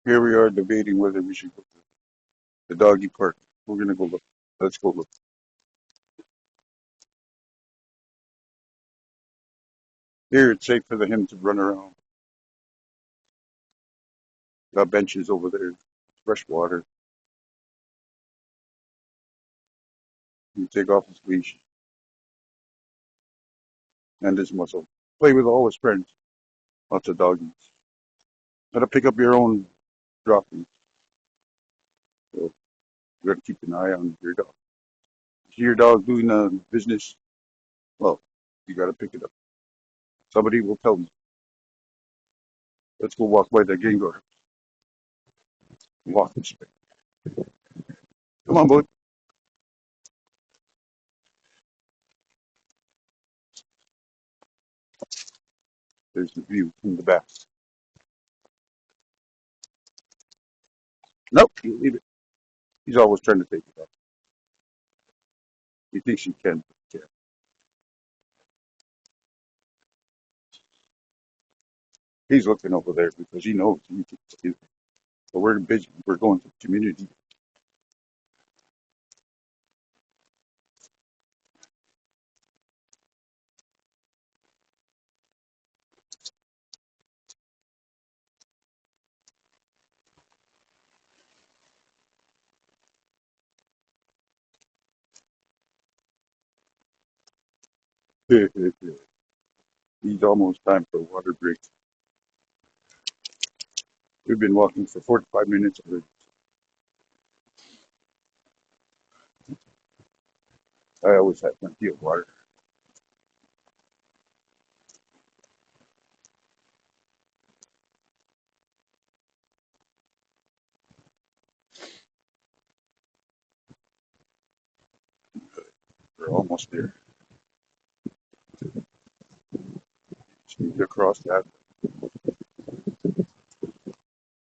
Here we are debating whether we should go to the doggy park. We're gonna go look. Let's go look. Here it's safe for him to run around. Got benches over there, fresh water. You take off his leash and his muzzle. Play with all his friends. Lots of doggies. Gotta pick up your own droppings. So you gotta keep an eye on your dog. See your dog doing business? Well, you gotta pick it up. Somebody will tell you. Let's go walk by the Gengar. Walk this way. Come on, bud. There's the view from the back. Nope, you leave it. He's always trying to take it up. He thinks he can. But yeah. He's looking over there because he knows he can do it. But we're busy. We're going to the community. He's almost time for a water break. We've been walking for 45 minutes already. I always have plenty of water. We're almost there. Just need to cross that.